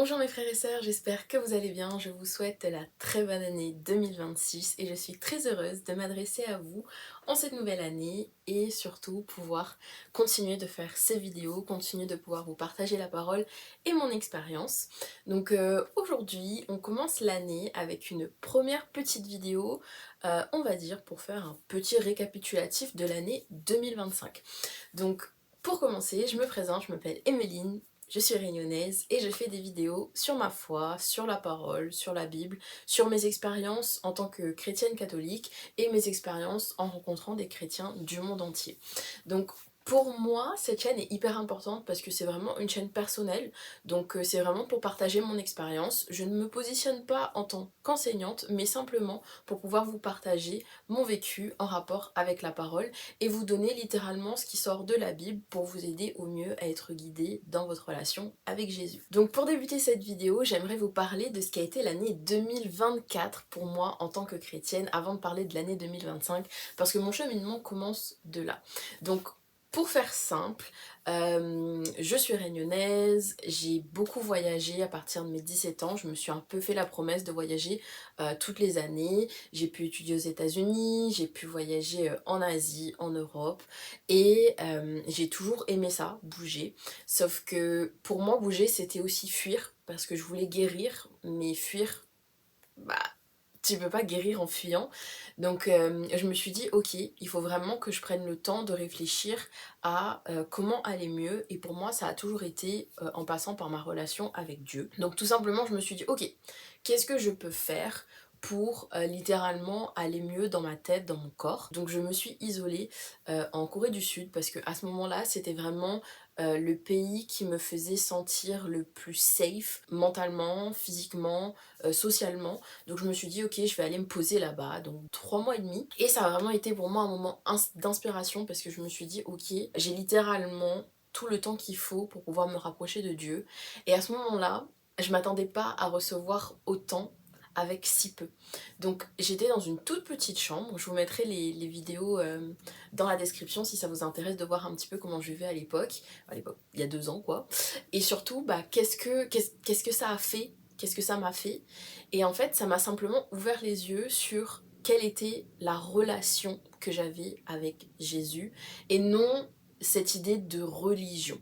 Bonjour mes frères et sœurs, j'espère que vous allez bien. Je vous souhaite la très bonne année 2026 et je suis très heureuse de m'adresser à vous en cette nouvelle année et surtout pouvoir continuer de faire ces vidéos, continuer de pouvoir vous partager la parole et mon expérience. Donc aujourd'hui, on commence l'année avec une première petite vidéo, on va dire pour faire un petit récapitulatif de l'année 2025. Donc pour commencer, je me présente, je m'appelle Emeline. Je suis réunionnaise et je fais des vidéos sur ma foi, sur la parole, sur la Bible, sur mes expériences en tant que chrétienne catholique et mes expériences en rencontrant des chrétiens du monde entier. Donc pour moi, cette chaîne est hyper importante parce que c'est vraiment une chaîne personnelle, donc c'est vraiment pour partager mon expérience. Je ne me positionne pas en tant qu'enseignante, mais simplement pour pouvoir vous partager mon vécu en rapport avec la parole et vous donner littéralement ce qui sort de la Bible pour vous aider au mieux à être guidé dans votre relation avec Jésus. Donc pour débuter cette vidéo, j'aimerais vous parler de ce qu'a été l'année 2024 pour moi en tant que chrétienne avant de parler de l'année 2025 parce que mon cheminement commence de là. Donc pour faire simple, je suis réunionnaise, j'ai beaucoup voyagé à partir de mes 17 ans, je me suis un peu fait la promesse de voyager toutes les années. J'ai pu étudier aux États-Unis, j'ai pu voyager en Asie, en Europe et j'ai toujours aimé ça, bouger. Sauf que pour moi bouger c'était aussi fuir parce que je voulais guérir, mais fuir, bah tu peux pas guérir en fuyant. Donc je me suis dit ok, il faut vraiment que je prenne le temps de réfléchir à comment aller mieux et pour moi ça a toujours été en passant par ma relation avec Dieu. Donc tout simplement je me suis dit ok, qu'est-ce que je peux faire pour littéralement aller mieux dans ma tête, dans mon corps. Donc je me suis isolée en Corée du Sud parce que à ce moment-là c'était vraiment le pays qui me faisait sentir le plus safe mentalement, physiquement, socialement. Donc je me suis dit ok, je vais aller me poser là-bas, donc 3 mois et demi. Et ça a vraiment été pour moi un moment d'inspiration parce que je me suis dit ok, j'ai littéralement tout le temps qu'il faut pour pouvoir me rapprocher de Dieu. Et à ce moment-là, je m'attendais pas à recevoir autant avec si peu. Donc j'étais dans une toute petite chambre, je vous mettrai les vidéos dans la description si ça vous intéresse de voir un petit peu comment je vivais à l'époque, il y a 2 ans quoi. Et surtout, bah, qu'est-ce que ça a fait, qu'est-ce que ça m'a fait. Et en fait, ça m'a simplement ouvert les yeux sur quelle était la relation que j'avais avec Jésus et non cette idée de religion.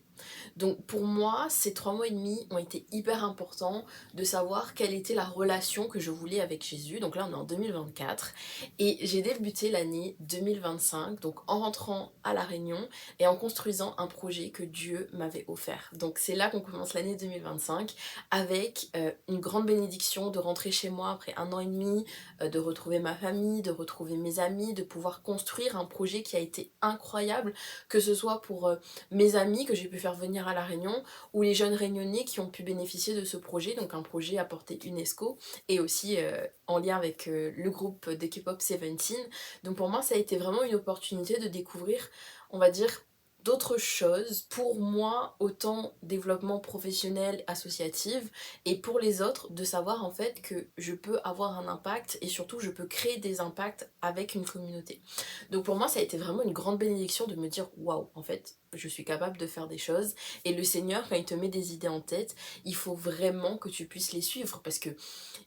Donc pour moi, ces 3 mois et demi ont été hyper importants de savoir quelle était la relation que je voulais avec Jésus. Donc là, on est en 2024 et j'ai débuté l'année 2025, donc en rentrant à La Réunion et en construisant un projet que Dieu m'avait offert. Donc c'est là qu'on commence l'année 2025 avec une grande bénédiction de rentrer chez moi après 1 an et demi, de retrouver ma famille, de retrouver mes amis, de pouvoir construire un projet qui a été incroyable, que ce soit pour mes amis que j'ai pu faire venir à La Réunion ou les jeunes réunionnais qui ont pu bénéficier de ce projet, donc un projet à portée UNESCO et aussi en lien avec le groupe de K-pop Seventeen. Donc pour moi ça a été vraiment une opportunité de découvrir, on va dire, d'autres choses pour moi, autant développement professionnel, associatif, et pour les autres de savoir en fait que je peux avoir un impact et surtout je peux créer des impacts avec une communauté. Donc pour moi ça a été vraiment une grande bénédiction de me dire waouh, en fait je suis capable de faire des choses et le Seigneur quand il te met des idées en tête, il faut vraiment que tu puisses les suivre parce que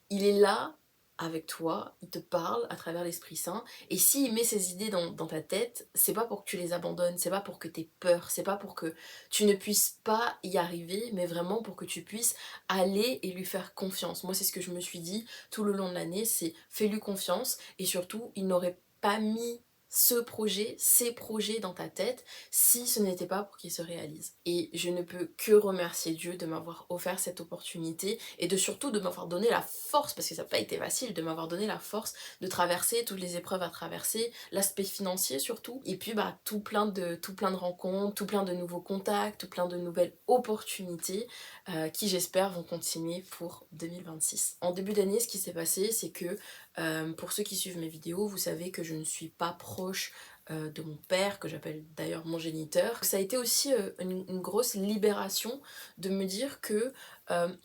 il est là avec toi, il te parle à travers l'Esprit Saint et s'il met ses idées dans ta tête, c'est pas pour que tu les abandonnes, c'est pas pour que t'aies peur, c'est pas pour que tu ne puisses pas y arriver, mais vraiment pour que tu puisses aller et lui faire confiance. Moi c'est ce que je me suis dit tout le long de l'année, c'est fais-lui confiance et surtout il n'aurait pas mis ce projet, ces projets dans ta tête si ce n'était pas pour qu'ils se réalisent. Et je ne peux que remercier Dieu de m'avoir offert cette opportunité et de surtout de m'avoir donné la force, parce que ça n'a pas été facile, de m'avoir donné la force de traverser toutes les épreuves à traverser, l'aspect financier surtout, et puis bah tout plein de rencontres, tout plein de nouveaux contacts, tout plein de nouvelles opportunités qui j'espère vont continuer pour 2026. En début d'année, ce qui s'est passé, c'est que pour ceux qui suivent mes vidéos, vous savez que je ne suis pas proche de mon père, que j'appelle d'ailleurs mon géniteur. Ça a été aussi une grosse libération de me dire que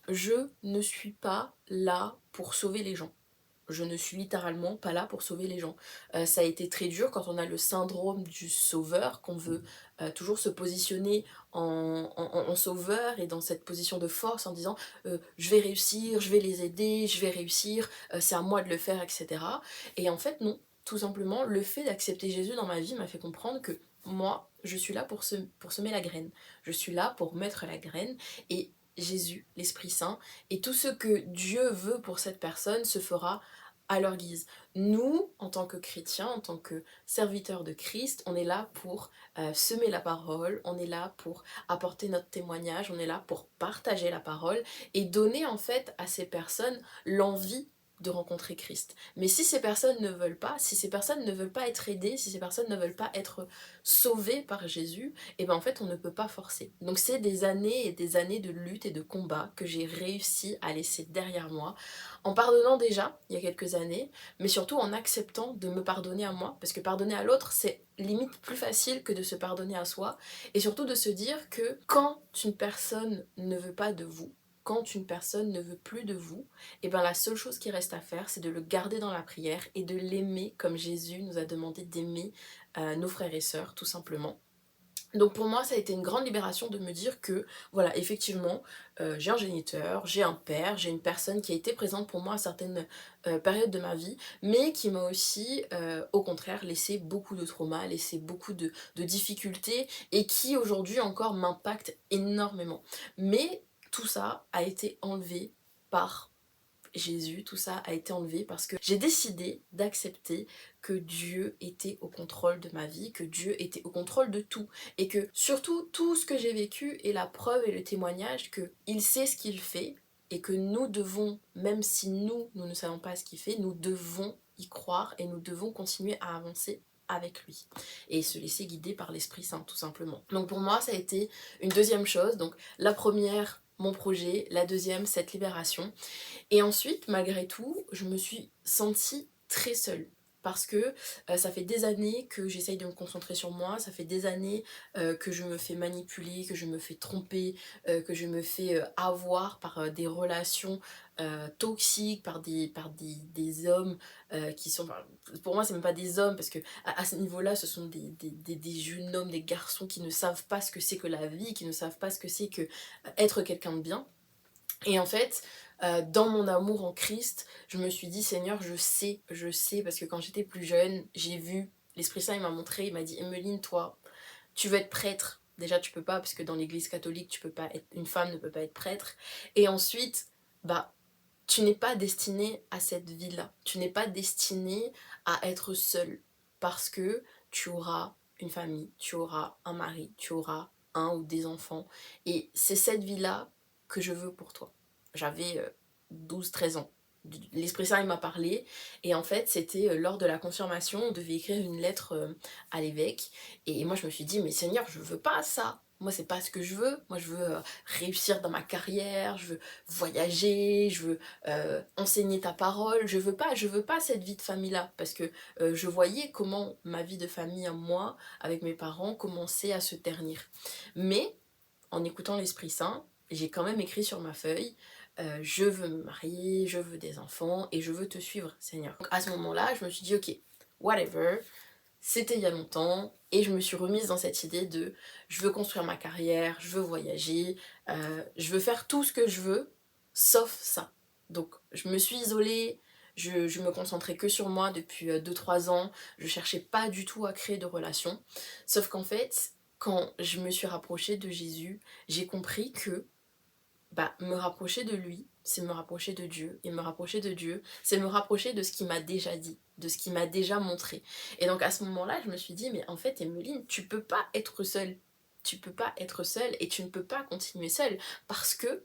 je ne suis pas là pour sauver les gens. Je ne suis littéralement pas là pour sauver les gens. Ça a été très dur quand on a le syndrome du sauveur, qu'on veut toujours se positionner en sauveur et dans cette position de force en disant je vais réussir, je vais les aider, je vais réussir, c'est à moi de le faire, etc. Et en fait non, tout simplement le fait d'accepter Jésus dans ma vie m'a fait comprendre que moi je suis là pour semer la graine, je suis là pour mettre la graine et Jésus, l'Esprit Saint, et tout ce que Dieu veut pour cette personne se fera à leur guise. Nous, en tant que chrétiens, en tant que serviteurs de Christ, on est là pour semer la parole, on est là pour apporter notre témoignage, on est là pour partager la parole et donner en fait à ces personnes l'envie de rencontrer Christ. Mais si ces personnes ne veulent pas, si ces personnes ne veulent pas être aidées, si ces personnes ne veulent pas être sauvées par Jésus, et ben en fait on ne peut pas forcer. Donc c'est des années et des années de lutte et de combat que j'ai réussi à laisser derrière moi, en pardonnant déjà il y a quelques années, mais surtout en acceptant de me pardonner à moi, parce que pardonner à l'autre c'est limite plus facile que de se pardonner à soi, et surtout de se dire que quand une personne ne veut pas de vous, quand une personne ne veut plus de vous, et bien la seule chose qui reste à faire, c'est de le garder dans la prière et de l'aimer comme Jésus nous a demandé d'aimer nos frères et sœurs, tout simplement. Donc pour moi, ça a été une grande libération de me dire que, voilà, effectivement, j'ai un géniteur, j'ai un père, j'ai une personne qui a été présente pour moi à certaines périodes de ma vie, mais qui m'a aussi, au contraire, laissé beaucoup de traumas, laissé beaucoup de difficultés, et qui aujourd'hui encore m'impacte énormément. Mais tout ça a été enlevé par Jésus, tout ça a été enlevé parce que j'ai décidé d'accepter que Dieu était au contrôle de ma vie, que Dieu était au contrôle de tout et que surtout tout ce que j'ai vécu est la preuve et le témoignage que il sait ce qu'il fait et que nous devons, même si nous ne savons pas ce qu'il fait, nous devons y croire et nous devons continuer à avancer avec lui et se laisser guider par l'Esprit Saint tout simplement. Donc pour moi ça a été une deuxième chose, donc la première mon projet, la deuxième cette libération. Et ensuite, malgré tout, je me suis sentie très seule. Parce que ça fait des années que j'essaye de me concentrer sur moi, ça fait des années que je me fais manipuler, que je me fais tromper, que je me fais avoir par des relations toxiques, par des hommes qui sont... Enfin, pour moi, c'est même pas des hommes, parce que à ce niveau-là, ce sont des jeunes hommes, des garçons qui ne savent pas ce que c'est que la vie, qui ne savent pas ce que c'est que être quelqu'un de bien. Et en fait, dans mon amour en Christ, je me suis dit, Seigneur, je sais, parce que quand j'étais plus jeune, j'ai vu, l'Esprit Saint, il m'a montré, il m'a dit, Emeline, toi, tu veux être prêtre. Déjà, tu peux pas, parce que dans l'église catholique, tu peux pas être, une femme ne peut pas être prêtre. Et ensuite, bah, tu n'es pas destinée à cette vie-là. Tu n'es pas destinée à être seule, parce que tu auras une famille, tu auras un mari, tu auras un ou des enfants. Et c'est cette vie-là que je veux pour toi. J'avais 12-13 ans. L'Esprit Saint il m'a parlé et en fait c'était lors de la confirmation on devait écrire une lettre à l'évêque et moi je me suis dit mais Seigneur je veux pas ça, moi c'est pas ce que je veux, moi je veux réussir dans ma carrière, je veux voyager, je veux enseigner ta parole, je veux pas cette vie de famille là parce que je voyais comment ma vie de famille à moi avec mes parents commençait à se ternir, mais en écoutant l'Esprit Saint, j'ai quand même écrit sur ma feuille je veux me marier, je veux des enfants et je veux te suivre, Seigneur. Donc à ce moment-là, je me suis dit ok, whatever, c'était il y a longtemps et je me suis remise dans cette idée de je veux construire ma carrière, je veux voyager, je veux faire tout ce que je veux, sauf ça. Donc je me suis isolée, je me concentrais que sur moi depuis 2-3 ans, je cherchais pas du tout à créer de relations, sauf qu'en fait, quand je me suis rapprochée de Jésus, j'ai compris que bah, me rapprocher de lui, c'est me rapprocher de Dieu. Et me rapprocher de Dieu, c'est me rapprocher de ce qu'il m'a déjà dit, de ce qu'il m'a déjà montré. Et donc à ce moment-là, je me suis dit, mais en fait, Emeline, tu peux pas être seule. Tu peux pas être seule et tu ne peux pas continuer seule parce que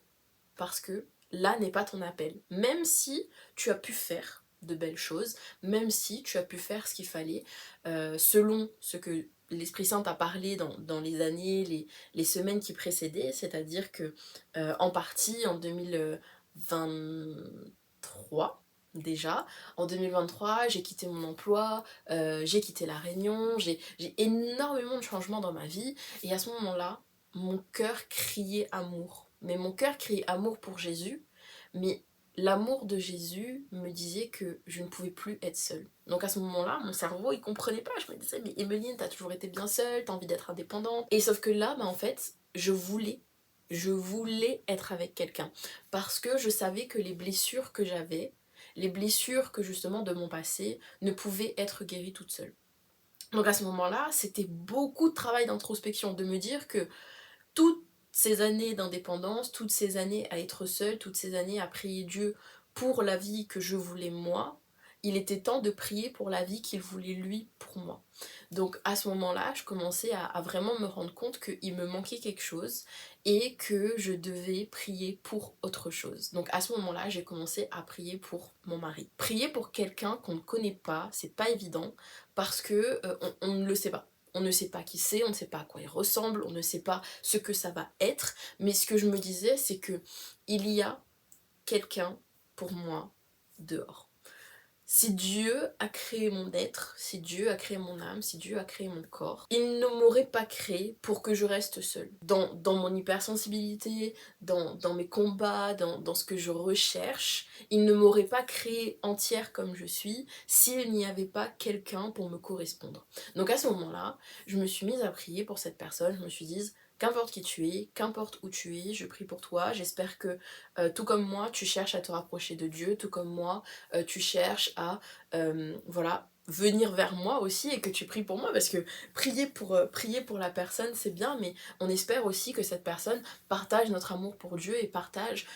là n'est pas ton appel. Même si tu as pu faire de belles choses, même si tu as pu faire ce qu'il fallait, selon ce que l'Esprit Saint t'a parlé dans les années, les semaines qui précédaient, c'est-à-dire que en partie en 2023, déjà. En 2023, j'ai quitté mon emploi, j'ai quitté La Réunion, j'ai énormément de changements dans ma vie. Et à ce moment-là, mon cœur criait amour. Mais mon cœur criait amour pour Jésus, mais l'amour de Jésus me disait que je ne pouvais plus être seule. Donc à ce moment-là, mon cerveau, il comprenait pas. Je me disais, mais Emeline, t'as toujours été bien seule, t'as envie d'être indépendante. Et sauf que là, en fait, je voulais être avec quelqu'un. Parce que je savais que les blessures que j'avais, les blessures que justement de mon passé, ne pouvaient être guéries toutes seules. Donc à ce moment-là, c'était beaucoup de travail d'introspection, de me dire que toutes ces années d'indépendance, toutes ces années à être seule, toutes ces années à prier Dieu pour la vie que je voulais moi, il était temps de prier pour la vie qu'il voulait lui pour moi. Donc à ce moment-là, je commençais à vraiment me rendre compte qu'il me manquait quelque chose et que je devais prier pour autre chose. Donc à ce moment-là, j'ai commencé à prier pour mon mari. Prier pour quelqu'un qu'on ne connaît pas, c'est pas évident parce que on ne le sait pas. On ne sait pas qui c'est, on ne sait pas à quoi il ressemble, on ne sait pas ce que ça va être. Mais ce que je me disais, c'est que il y a quelqu'un pour moi dehors. Si Dieu a créé mon être, si Dieu a créé mon âme, si Dieu a créé mon corps, il ne m'aurait pas créé pour que je reste seule. Dans mon hypersensibilité, dans mes combats, dans ce que je recherche, il ne m'aurait pas créé entière comme je suis s'il n'y avait pas quelqu'un pour me correspondre. Donc à ce moment-là, je me suis mise à prier pour cette personne, je me suis dit, qu'importe qui tu es, qu'importe où tu es, je prie pour toi, j'espère que tout comme moi, tu cherches à te rapprocher de Dieu, tout comme moi, tu cherches à voilà, venir vers moi aussi et que tu pries pour moi parce que prier pour la personne c'est bien mais on espère aussi que cette personne partage notre amour pour Dieu et partage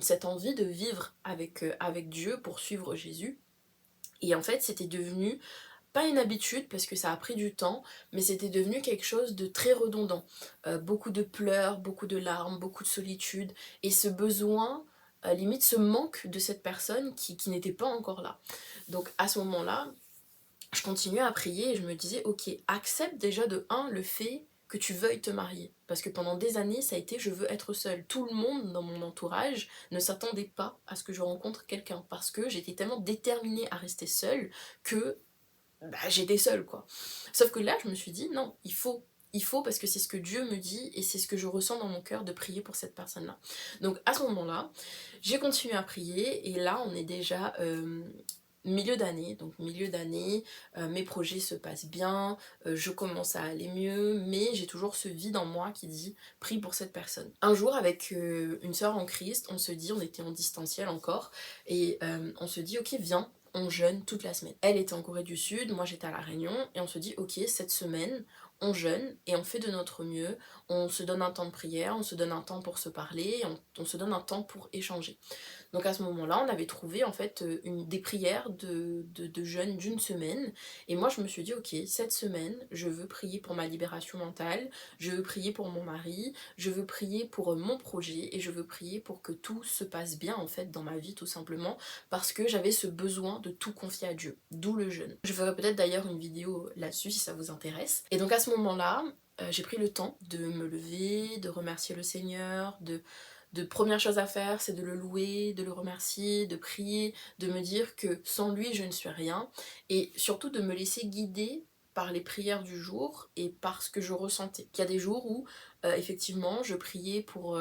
cette envie de vivre avec Dieu pour suivre Jésus. Et en fait c'était devenu pas une habitude parce que ça a pris du temps, mais c'était devenu quelque chose de très redondant. Beaucoup de pleurs, beaucoup de larmes, beaucoup de solitude, et ce besoin, limite ce manque de cette personne qui n'était pas encore là. Donc à ce moment-là, je continuais à prier et je me disais, ok, accepte déjà de un le fait que tu veuilles te marier. Parce que pendant des années, ça a été je veux être seule. Tout le monde dans mon entourage ne s'attendait pas à ce que je rencontre quelqu'un. Parce que j'étais tellement déterminée à rester seule que j'étais seule quoi. Sauf que là je me suis dit non, il faut parce que c'est ce que Dieu me dit et c'est ce que je ressens dans mon cœur de prier pour cette personne là. Donc à ce moment là j'ai continué à prier et là on est déjà milieu d'année, donc milieu d'année, mes projets se passent bien, je commence à aller mieux, mais j'ai toujours ce vide en moi qui dit prie pour cette personne. Un jour avec une sœur en Christ, on se dit, on était en distanciel encore, et on se dit ok viens, on jeûne toute la semaine. Elle était en Corée du Sud, moi j'étais à La Réunion, et on se dit ok cette semaine on jeûne et on fait de notre mieux, on se donne un temps de prière, on se donne un temps pour se parler, on se donne un temps pour échanger. Donc à ce moment-là, on avait trouvé en fait des prières de jeûne d'une semaine. Et moi, je me suis dit, ok, cette semaine, je veux prier pour ma libération mentale, je veux prier pour mon mari, je veux prier pour mon projet et je veux prier pour que tout se passe bien en fait dans ma vie tout simplement parce que j'avais ce besoin de tout confier à Dieu, d'où le jeûne. Je ferai peut-être d'ailleurs une vidéo là-dessus si ça vous intéresse. Et donc à ce moment-là, j'ai pris le temps de me lever, de remercier le Seigneur, de première chose à faire, c'est de le louer, de le remercier, de prier, de me dire que sans lui, je ne suis rien, et surtout de me laisser guider par les prières du jour et par ce que je ressentais. Il y a des jours où, effectivement, je priais pour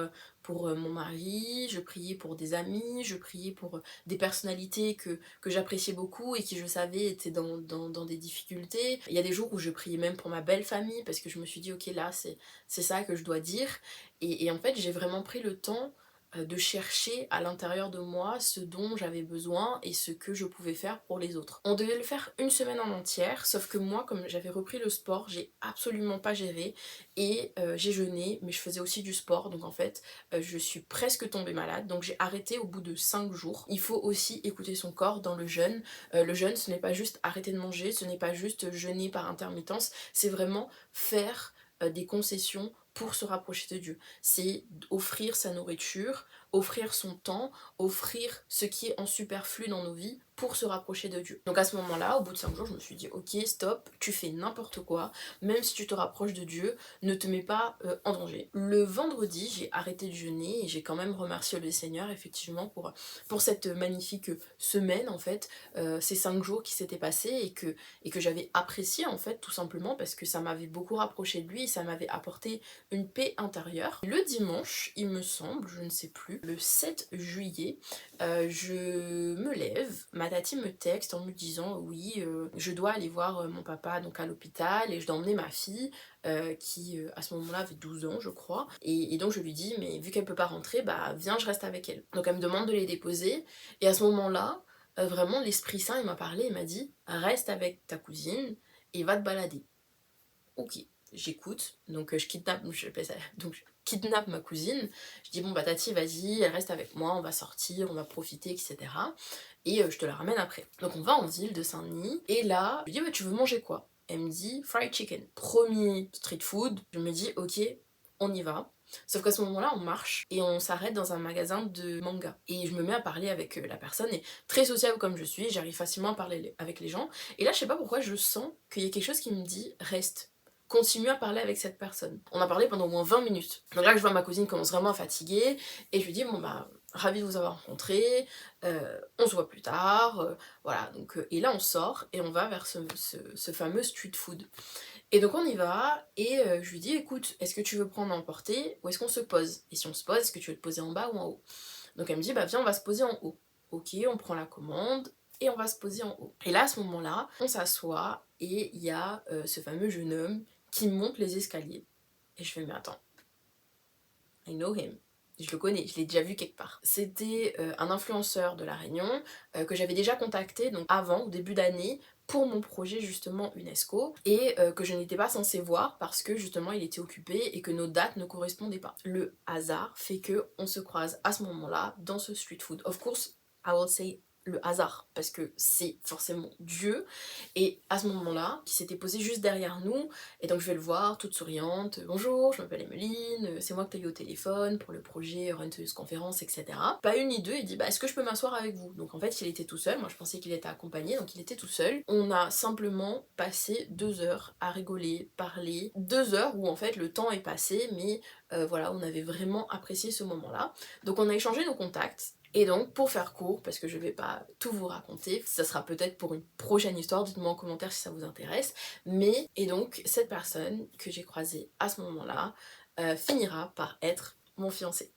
mon mari, je priais pour des amis, je priais pour des personnalités que j'appréciais beaucoup et qui, je savais, étaient dans des difficultés. Il y a des jours où je priais même pour ma belle famille parce que je me suis dit, ok, là, c'est ça que je dois dire. Et en fait, j'ai vraiment pris le temps de chercher à l'intérieur de moi ce dont j'avais besoin et ce que je pouvais faire pour les autres. On devait le faire une semaine en entière, sauf que moi, comme j'avais repris le sport, j'ai absolument pas géré et j'ai jeûné, mais je faisais aussi du sport, donc en fait, je suis presque tombée malade, donc j'ai arrêté au bout de 5 jours. Il faut aussi écouter son corps dans le jeûne. Le jeûne, ce n'est pas juste arrêter de manger, ce n'est pas juste jeûner par intermittence, c'est vraiment faire des concessions pour se rapprocher de Dieu. C'est offrir sa nourriture, offrir son temps, offrir ce qui est en superflu dans nos vies pour se rapprocher de Dieu. Donc à ce moment-là, au bout de 5 jours, je me suis dit ok, stop, tu fais n'importe quoi, même si tu te rapproches de Dieu, ne te mets pas en danger. Le vendredi, j'ai arrêté de jeûner et j'ai quand même remercié le Seigneur effectivement pour cette magnifique semaine en fait, ces 5 jours qui s'étaient passés et que j'avais apprécié en fait tout simplement parce que ça m'avait beaucoup rapproché de lui et ça m'avait apporté une paix intérieure. Le dimanche, il me semble, je ne sais plus, le 7 juillet, je me lève, ma tati me texte en me disant oui, je dois aller voir mon papa donc à l'hôpital et je dois emmener ma fille qui à ce moment-là avait 12 ans je crois. Et donc je lui dis mais vu qu'elle peut pas rentrer, bah viens je reste avec elle. Donc elle me demande de les déposer et à ce moment-là, vraiment l'Esprit Saint il m'a parlé, il m'a dit reste avec ta cousine et va te balader. Ok, j'écoute, donc je kidnappe ma cousine, je dis bon bah tati vas-y, elle reste avec moi, on va sortir, on va profiter, etc. Et je te la ramène après. Donc on va en ville de Saint-Denis, et là, je lui dis ouais tu veux manger quoi? Elle me dit fried chicken. Premier street food, je me dis ok, on y va. Sauf qu'à ce moment-là, on marche et on s'arrête dans un magasin de manga. Et je me mets à parler avec la personne, et très sociable comme je suis, j'arrive facilement à parler avec les gens. Et là, je sais pas pourquoi, je sens qu'il y a quelque chose qui me dit reste. Continue à parler avec cette personne. On a parlé pendant au moins 20 minutes. Donc là, je vois ma cousine commence vraiment à fatiguer et je lui dis bon bah ravi de vous avoir rencontré, on se voit plus tard, voilà. Donc et là on sort et on va vers ce fameux street food. Et donc on y va et je lui dis écoute, est-ce que tu veux prendre à emporter ou est-ce qu'on se pose? Et si on se pose, est-ce que tu veux te poser en bas ou en haut? Donc elle me dit bah viens on va se poser en haut. Ok, on prend la commande et on va se poser en haut. Et là à ce moment-là, on s'assoit et il y a ce fameux jeune homme qui monte les escaliers. Et je fais mais attends, I know him. Je le connais, je l'ai déjà vu quelque part. C'était un influenceur de La Réunion que j'avais déjà contacté donc avant, au début d'année, pour mon projet justement UNESCO et que je n'étais pas censée voir parce que justement il était occupé et que nos dates ne correspondaient pas. Le hasard fait que on se croise à ce moment-là dans ce street food. Of course, I will say le hasard parce que c'est forcément Dieu, et à ce moment-là qui s'était posé juste derrière nous et donc je vais le voir toute souriante, bonjour je m'appelle Emeline, c'est moi que t'as eu au téléphone pour le projet Run to Use Conférence, etc. Pas une ni deux, il dit bah est-ce que je peux m'asseoir avec vous? Donc en fait il était tout seul, moi je pensais qu'il était accompagné, donc il était tout seul. On a simplement passé 2 heures à rigoler, parler, 2 heures où en fait le temps est passé mais voilà, on avait vraiment apprécié ce moment-là. Donc on a échangé nos contacts. Et donc, pour faire court, parce que je vais pas tout vous raconter, ça sera peut-être pour une prochaine histoire, dites-moi en commentaire si ça vous intéresse, mais, et donc, cette personne que j'ai croisée à ce moment-là finira par être mon fiancé.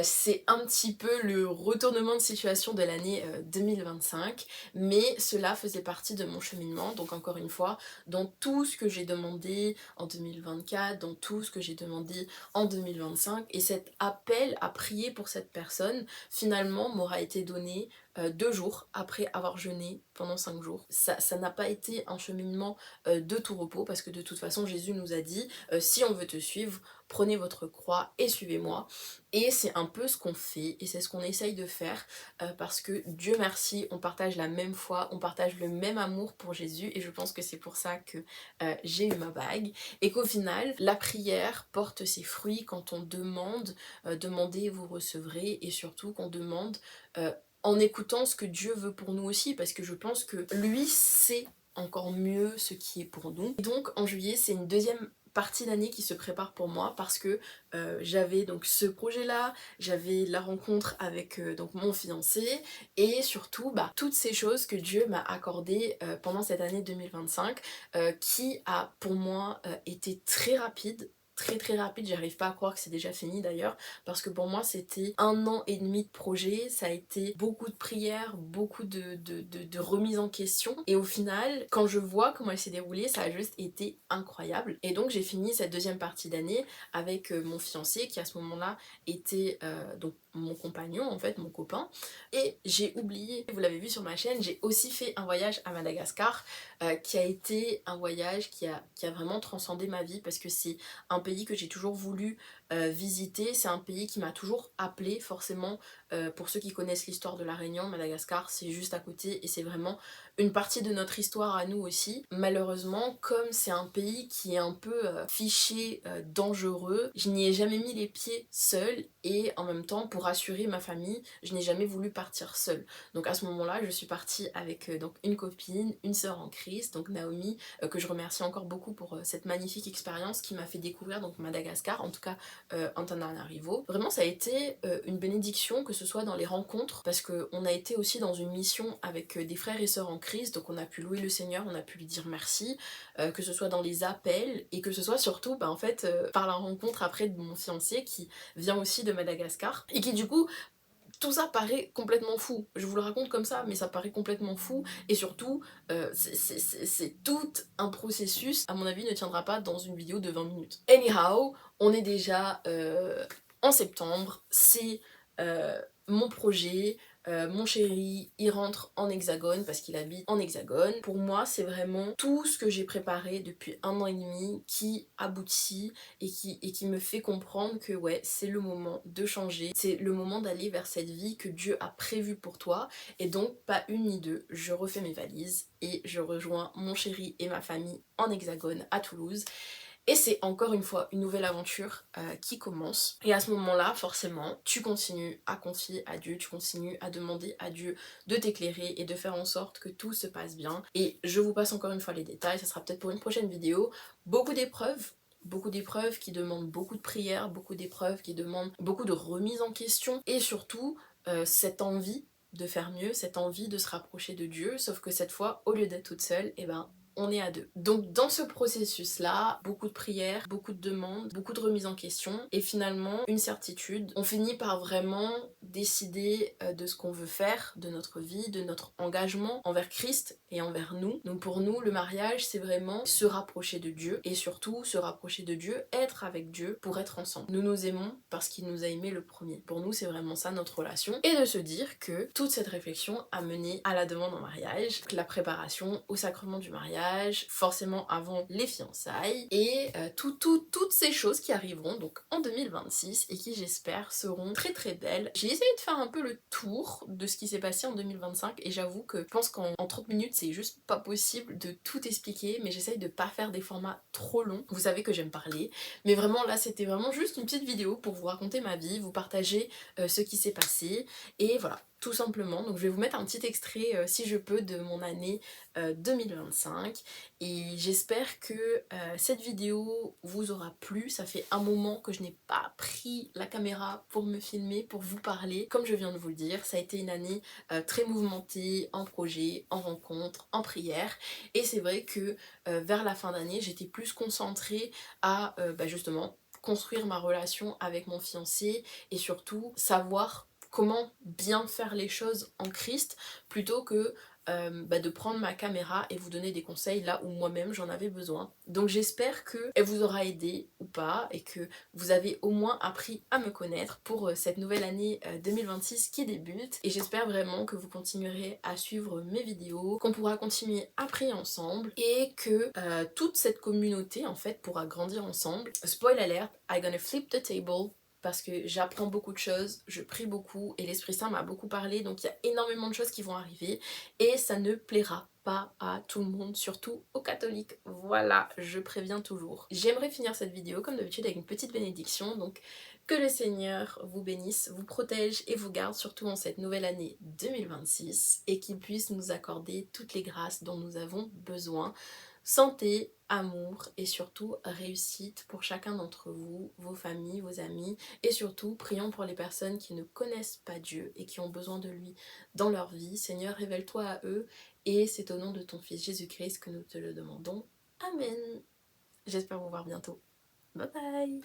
C'est un petit peu le retournement de situation de l'année 2025, mais cela faisait partie de mon cheminement, donc encore une fois, dans tout ce que j'ai demandé en 2024, dans tout ce que j'ai demandé en 2025, et cet appel à prier pour cette personne, finalement, m'aura été donné 2 jours après avoir jeûné pendant 5 jours. Ça n'a pas été un cheminement de tout repos, parce que de toute façon, Jésus nous a dit, si on veut te suivre, prenez votre croix et suivez-moi. Et c'est un peu ce qu'on fait et c'est ce qu'on essaye de faire parce que Dieu merci, on partage la même foi, on partage le même amour pour Jésus, et je pense que c'est pour ça que j'ai eu ma bague et qu'au final la prière porte ses fruits quand on demande, demandez et vous recevrez, et surtout qu'on demande en écoutant ce que Dieu veut pour nous aussi, parce que je pense que lui sait encore mieux ce qui est pour nous. Et donc en juillet c'est une deuxième partie d'année qui se prépare pour moi parce que j'avais donc ce projet là, j'avais la rencontre avec donc mon fiancé, et surtout bah, toutes ces choses que Dieu m'a accordées pendant cette année 2025 qui a pour moi été très rapide, très rapide, j'arrive pas à croire que c'est déjà fini d'ailleurs, parce que pour moi c'était 1 an et demi de projet, ça a été beaucoup de prières, beaucoup de remises en question, et au final quand je vois comment elle s'est déroulée, ça a juste été incroyable. Et donc j'ai fini cette deuxième partie d'année avec mon fiancé qui à ce moment-là était donc mon compagnon en fait, mon copain, et j'ai oublié, vous l'avez vu sur ma chaîne, j'ai aussi fait un voyage à Madagascar qui a été un voyage qui a vraiment transcendé ma vie, parce que c'est un pays que j'ai toujours voulu visiter, c'est un pays qui m'a toujours appelé forcément. Pour ceux qui connaissent l'histoire de La Réunion, Madagascar c'est juste à côté et c'est vraiment une partie de notre histoire à nous aussi. Malheureusement, comme c'est un pays qui est un peu fiché dangereux, je n'y ai jamais mis les pieds seule, et en même temps pour assurer ma famille, je n'ai jamais voulu partir seule. Donc à ce moment-là, je suis partie avec donc une copine, une sœur en Christ, donc Naomi, que je remercie encore beaucoup pour cette magnifique expérience qui m'a fait découvrir donc Madagascar, en tout cas Antananarivo. Vraiment ça a été une bénédiction, que ce soit dans les rencontres, parce qu'on a été aussi dans une mission avec des frères et sœurs en Christ, donc on a pu louer le Seigneur, on a pu lui dire merci, que ce soit dans les appels, et que ce soit surtout bah, en fait par la rencontre après de mon fiancé qui vient aussi de Madagascar, et qui du coup Tout ça paraît complètement fou. Je vous le raconte comme ça, mais ça paraît complètement fou. Et surtout, c'est tout un processus. À mon avis, ne tiendra pas dans une vidéo de 20 minutes. Anyhow, on est déjà en septembre. C'est mon projet. Mon chéri, il rentre en Hexagone parce qu'il habite en Hexagone. Pour moi, c'est vraiment tout ce que j'ai préparé depuis 1 an et demi qui aboutit et qui me fait comprendre que ouais, c'est le moment de changer. C'est le moment d'aller vers cette vie que Dieu a prévue pour toi. Et donc, pas une ni deux, je refais mes valises et je rejoins mon chéri et ma famille en Hexagone à Toulouse. Et c'est encore une fois une nouvelle aventure qui commence. Et à ce moment-là, forcément, tu continues à confier à Dieu, tu continues à demander à Dieu de t'éclairer et de faire en sorte que tout se passe bien. Et je vous passe encore une fois les détails, ça sera peut-être pour une prochaine vidéo. Beaucoup d'épreuves qui demandent beaucoup de prières, beaucoup d'épreuves qui demandent beaucoup de remise en question. Et surtout, cette envie de faire mieux, cette envie de se rapprocher de Dieu. Sauf que cette fois, au lieu d'être toute seule, eh ben, on est à deux. Donc dans ce processus-là, beaucoup de prières, beaucoup de demandes, beaucoup de remises en question et finalement une certitude. On finit par vraiment décider de ce qu'on veut faire, de notre vie, de notre engagement envers Christ et envers nous. Donc pour nous, le mariage, c'est vraiment se rapprocher de Dieu et surtout se rapprocher de Dieu, être avec Dieu pour être ensemble. Nous nous aimons parce qu'il nous a aimés le premier. Pour nous, c'est vraiment ça notre relation. Et de se dire que toute cette réflexion a mené à la demande en mariage, la préparation au sacrement du mariage, forcément avant les fiançailles et toutes ces choses qui arriveront donc en 2026 et qui j'espère seront très très belles. J'ai essayé de faire un peu le tour de ce qui s'est passé en 2025 et j'avoue que je pense qu'en 30 minutes c'est juste pas possible de tout expliquer, mais j'essaye de pas faire des formats trop longs. Vous savez que j'aime parler, mais vraiment là c'était vraiment juste une petite vidéo pour vous raconter ma vie, vous partager ce qui s'est passé et voilà. Tout simplement, donc je vais vous mettre un petit extrait si je peux de mon année 2025 et j'espère que cette vidéo vous aura plu. Ça fait un moment que je n'ai pas pris la caméra pour me filmer, pour vous parler. Comme je viens de vous le dire, ça a été une année très mouvementée en projets, en rencontres, en prières et c'est vrai que vers la fin d'année j'étais plus concentrée à justement construire ma relation avec mon fiancé et surtout savoir comment bien faire les choses en Christ plutôt que de prendre ma caméra et vous donner des conseils là où moi-même j'en avais besoin. Donc j'espère qu'elle vous aura aidé ou pas et que vous avez au moins appris à me connaître pour cette nouvelle année 2026 qui débute et j'espère vraiment que vous continuerez à suivre mes vidéos, qu'on pourra continuer à prier ensemble et que toute cette communauté en fait pourra grandir ensemble. Spoil alert, I'm gonna flip the table parce que j'apprends beaucoup de choses, je prie beaucoup et l'Esprit Saint m'a beaucoup parlé donc il y a énormément de choses qui vont arriver et ça ne plaira pas à tout le monde, surtout aux catholiques. Voilà, je préviens toujours. J'aimerais finir cette vidéo comme d'habitude avec une petite bénédiction, donc que le Seigneur vous bénisse, vous protège et vous garde surtout en cette nouvelle année 2026 et qu'il puisse nous accorder toutes les grâces dont nous avons besoin. Santé, amour et surtout réussite pour chacun d'entre vous, vos familles, vos amis et surtout prions pour les personnes qui ne connaissent pas Dieu et qui ont besoin de lui dans leur vie. Seigneur, révèle-toi à eux et c'est au nom de ton Fils Jésus-Christ que nous te le demandons. Amen. J'espère vous voir bientôt. Bye bye.